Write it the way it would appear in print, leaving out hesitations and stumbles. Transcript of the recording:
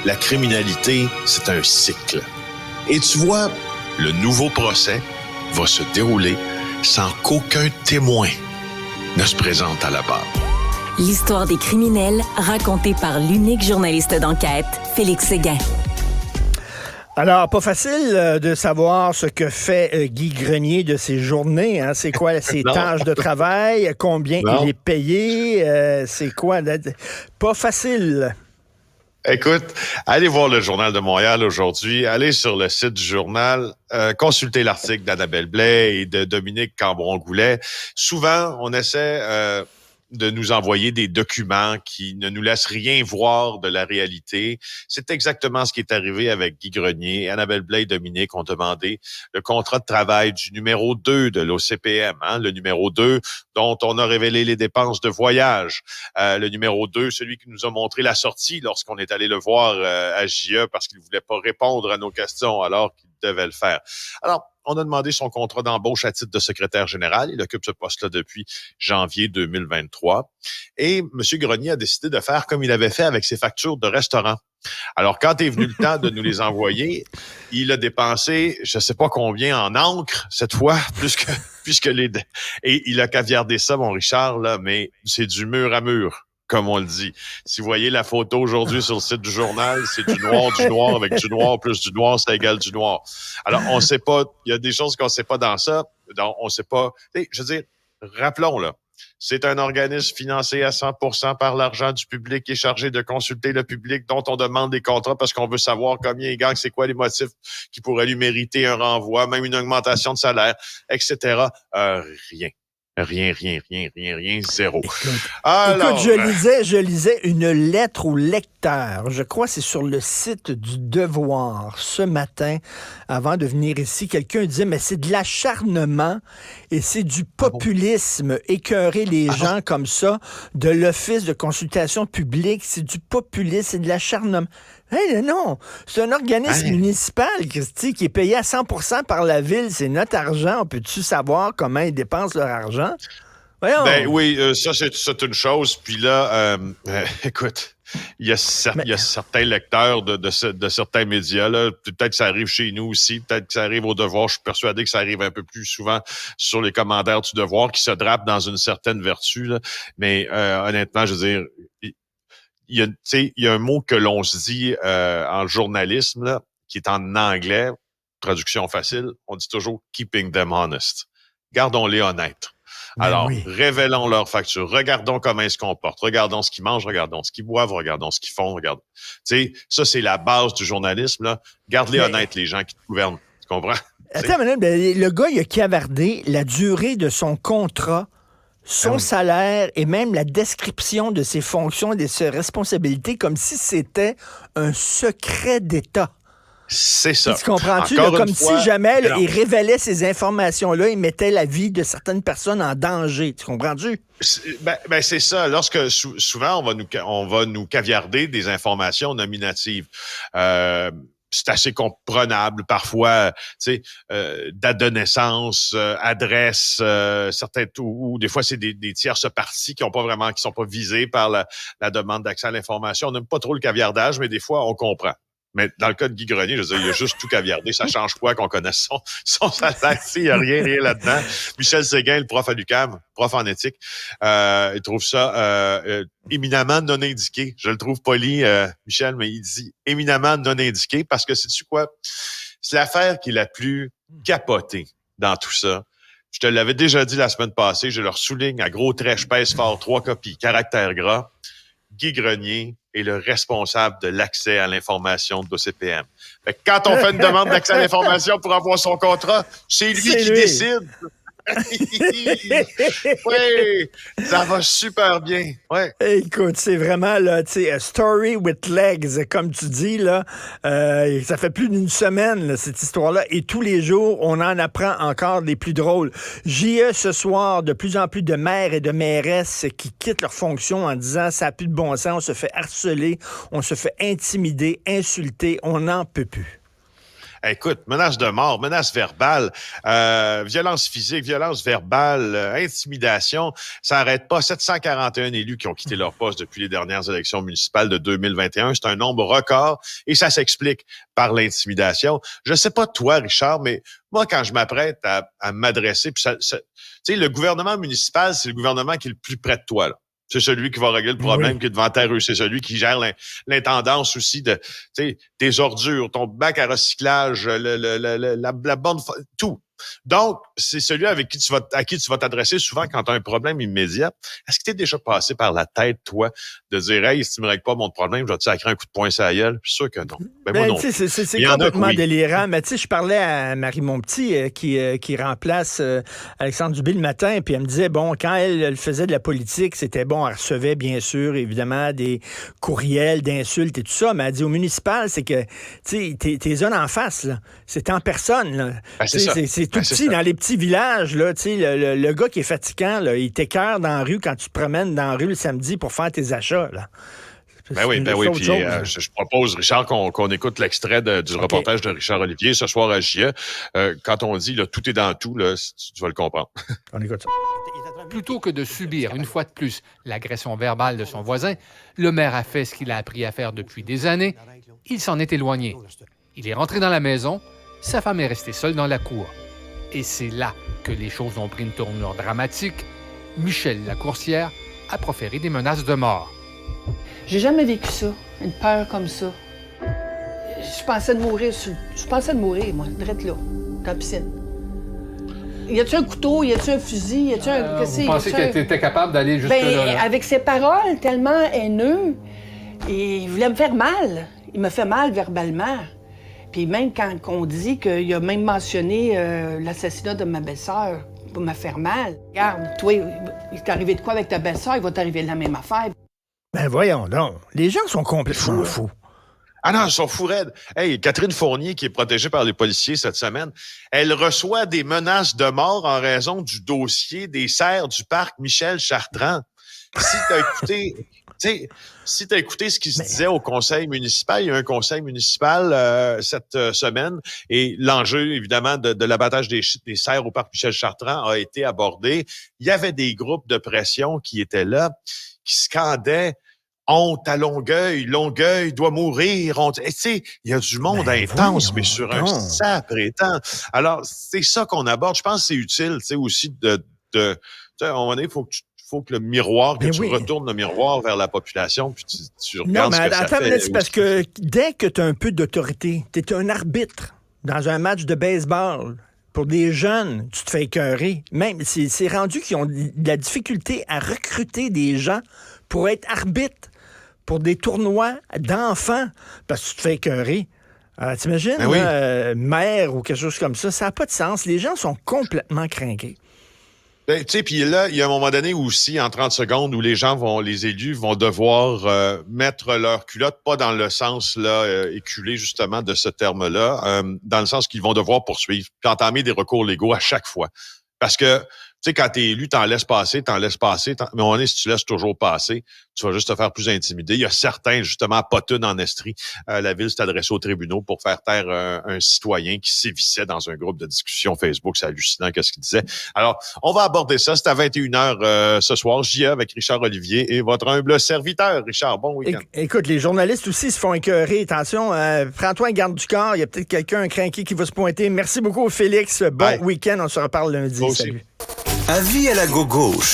la criminalité, c'est un cycle. Et tu vois, le nouveau procès va se dérouler sans qu'aucun témoin ne se présente à la barre. L'histoire des criminels racontée par l'unique journaliste d'enquête, Félix Séguin. Alors, pas facile de savoir ce que fait Guy Grenier de ses journées. Hein? C'est quoi ses tâches de travail? Combien il est payé? C'est quoi? Pas facile. Écoute, allez voir le Journal de Montréal aujourd'hui, allez sur le site du journal, consultez l'article d'Annabelle Blais et de Dominique Cambron-Goulet. Souvent, on essaie de nous envoyer des documents qui ne nous laissent rien voir de la réalité. C'est exactement ce qui est arrivé avec Guy Grenier. Annabelle Blais et Dominique ont demandé le contrat de travail du numéro 2 de l'OCPM, le numéro 2 dont on a révélé les dépenses de voyage. Le numéro 2, celui qui nous a montré la sortie lorsqu'on est allé le voir à JE parce qu'il ne voulait pas répondre à nos questions alors qu'il devait le faire. Alors, on a demandé son contrat d'embauche à titre de secrétaire général. Il occupe ce poste-là depuis janvier 2023. Et M. Grenier a décidé de faire comme il avait fait avec ses factures de restaurant. Alors, quand est venu le temps de nous les envoyer, il a dépensé, je ne sais pas combien en encre cette fois, puisque et il a caviardé ça, mon Richard, là, mais c'est du mur à mur, comme on le dit. Si vous voyez la photo aujourd'hui sur le site du journal, c'est du noir avec du noir plus du noir, ça égale du noir. Alors, on ne sait pas, il y a des choses qu'on ne sait pas dans ça, donc on ne sait pas. Je veux dire, rappelons, là, c'est un organisme financé à 100% par l'argent du public qui est chargé de consulter le public dont on demande des contrats parce qu'on veut savoir combien il gagne, c'est quoi les motifs qui pourraient lui mériter un renvoi, même une augmentation de salaire, etc. Rien. Rien, zéro. Alors, écoute, je lisais une lettre au lecteur. Je crois que c'est sur le site du Devoir ce matin, avant de venir ici. Quelqu'un disait, mais c'est de l'acharnement et c'est du populisme. Écœurer les gens comme ça de l'Office de consultation publique, c'est du populisme, c'est de l'acharnement. Hey, non, c'est un organisme municipal, Christy, qui est payé à 100% par la ville. C'est notre argent. On peut-tu savoir comment ils dépensent leur argent? Voyons. Ben oui, ça, c'est une chose. Puis là, écoute, il y a certains lecteurs de certains médias, là, peut-être que ça arrive chez nous aussi, peut-être que ça arrive au Devoir. Je suis persuadé que ça arrive un peu plus souvent sur les commentaires du Devoir qui se drapent dans une certaine vertu. Là. Mais honnêtement, je veux dire... Il y a un mot que l'on se dit en journalisme, là, qui est en anglais, traduction facile, on dit toujours « keeping them honest ». Gardons-les honnêtes. Alors, révélons leurs factures, regardons comment ils se comportent, regardons ce qu'ils mangent, regardons ce qu'ils boivent, regardons ce qu'ils font, regardons. Ça, c'est la base du journalisme, là. Garde-les honnêtes, les gens qui te gouvernent. Tu comprends? Attends, le gars, il a cavardé la durée de son contrat, son salaire et même la description de ses fonctions et de ses responsabilités comme si c'était un secret d'État. C'est ça. Tu comprends-tu? Là, comme si jamais il révélait ces informations-là, il mettait la vie de certaines personnes en danger. Tu comprends-tu? Ben c'est ça. Lorsque souvent, on va nous caviarder des informations nominatives. C'est assez comprenable parfois, date de naissance, adresse, certains ou des fois c'est des tierces parties qui sont pas visées par la demande d'accès à l'information. On n'aime pas trop le caviardage, mais des fois on comprend. Mais dans le cas de Guy Grenier, je veux dire, il a juste tout caviardé. Ça change quoi qu'on connaisse son salaire? Il n'y a rien là-dedans. Michel Séguin, le prof à l'UQAM, prof en éthique, il trouve ça éminemment non indiqué. Je le trouve poli, Michel, mais il dit éminemment non indiqué parce que sais-tu quoi? C'est l'affaire qui est la plus capotée dans tout ça. Je te l'avais déjà dit la semaine passée, je leur souligne à gros traits, je pèse fort, 3 copies, caractère gras. Guy Grenier est le responsable de l'accès à l'information de l'OCPM. Fait que quand on fait une demande d'accès à l'information pour avoir son contrat, c'est lui qui décide. Oui, ça va super bien. Ouais. Écoute, c'est vraiment là, tu sais, a story with legs, comme tu dis là. Ça fait plus d'une semaine là, cette histoire-là, et tous les jours, on en apprend encore des plus drôles. JE ce soir, de plus en plus de maires et de mairesses qui quittent leur fonction en disant ça n'a plus de bon sens, on se fait harceler, on se fait intimider, insulter, on n'en peut plus. Écoute, menace de mort, menace verbale, violence physique, violence verbale, intimidation, ça n'arrête pas. 741 élus qui ont quitté leur poste depuis les dernières élections municipales de 2021. C'est un nombre record et ça s'explique par l'intimidation. Je sais pas toi, Richard, mais moi, quand je m'apprête à m'adresser, puis tu sais, le gouvernement municipal, c'est le gouvernement qui est le plus près de toi, là. C'est celui qui va régler le problème qui est devant ta rue. C'est celui qui gère l'intendance aussi de, tu sais, tes ordures, ton bac à recyclage, la bonne, tout. Donc, c'est celui à qui tu vas t'adresser souvent quand tu as un problème immédiat. Est-ce que tu es déjà passé par la tête, toi, de dire, hey, si tu me règles pas mon problème, je vais te sacrer un coup de poing sur la gueule? Je suis sûr que non. Moi non. C'est complètement délirant. Mais tu sais, je parlais à Marie Monpetit qui remplace Alexandre Dubé le matin, puis elle me disait, bon, quand elle faisait de la politique, c'était bon, elle recevait bien sûr, évidemment, des courriels d'insultes et tout ça, mais elle dit au municipal, c'est que, tu sais, tes zones en face, là, c'est en personne, là. Ben, c'est tout petit, dans les petits villages, là, tu sais, le gars qui est fatigant, là, il t'écœure dans la rue quand tu te promènes dans la rue le samedi pour faire tes achats, là. Ben oui. Puis je propose, Richard, qu'on écoute l'extrait du reportage de Richard Olivier ce soir à JE. Quand on dit là, tout est dans tout, là, tu vas le comprendre. On écoute ça. Plutôt que de subir une fois de plus l'agression verbale de son voisin, le maire a fait ce qu'il a appris à faire depuis des années. Il s'en est éloigné. Il est rentré dans la maison. Sa femme est restée seule dans la cour. Et c'est là que les choses ont pris une tournure dramatique. Michel Lacourcière a proféré des menaces de mort. J'ai jamais vécu ça, une peur comme ça. Je pensais de mourir, moi, direct là, dans la piscine. Y a-tu un couteau, y a-tu un fusil, y a-tu un... Vous pensez qu'elle était capable d'aller jusque là? Avec ses paroles tellement haineuses, il voulait me faire mal. Il me fait mal verbalement. Puis même quand on dit qu'il a même mentionné l'assassinat de ma belle-sœur pour me faire mal. Regarde, toi, il t'est arrivé de quoi avec ta belle-sœur, il va t'arriver la même affaire. Ben voyons donc. Les gens sont complètement fous. Ah non, ils sont fous raides. Hey, Catherine Fournier, qui est protégée par les policiers cette semaine, elle reçoit des menaces de mort en raison du dossier des serres du parc Michel Chartrand. Si t'as écouté ce qui se disait au conseil municipal, il y a un conseil municipal cette semaine et l'enjeu, évidemment, de l'abattage des serres au parc Michel Chartrand a été abordé. Il y avait des groupes de pression qui étaient là, qui scandaient honte à Longueuil, Longueuil doit mourir. Tu sais, il y a du monde intense, mais sur un sacré temps. Alors, c'est ça qu'on aborde. Je pense que c'est utile, tu sais, aussi de tu sais, à un moment donné, faut que le miroir, tu retournes le miroir vers la population, puis tu regardes ce que ça fait. C'est parce que dès que tu as un peu d'autorité, tu es un arbitre dans un match de baseball. Pour des jeunes, tu te fais écœurer. Même, c'est rendu qu'ils ont de la difficulté à recruter des gens pour être arbitres pour des tournois d'enfants, parce que tu te fais écœurer. T'imagines, maire ou quelque chose comme ça, ça n'a pas de sens. Les gens sont complètement crinqués. Ben, tu sais, puis là, il y a un moment donné aussi, en 30 secondes, où les élus vont devoir mettre leur culotte, pas dans le sens là éculé justement de ce terme-là, dans le sens qu'ils vont devoir poursuivre, puis entamer des recours légaux à chaque fois. Parce que, tu sais, quand t'es élu, t'en laisses passer, mais si tu laisses toujours passer, tu vas juste te faire plus intimider. Il y a certains, justement, à Potune, en Estrie, la ville s'est adressée aux tribunaux pour faire taire un citoyen qui sévissait dans un groupe de discussion Facebook. C'est hallucinant qu'est-ce qu'il disait. Alors, on va aborder ça. C'est à 21h ce soir, JE avec Richard Olivier et votre humble serviteur. Richard, bon week-end. Écoute, les journalistes aussi se font écœurer. Attention, prends-toi un garde du corps. Il y a peut-être quelqu'un, un crinqué qui va se pointer. Merci beaucoup, Félix. Bon week-end. On se reparle lundi. Salut. Avis à la gauche.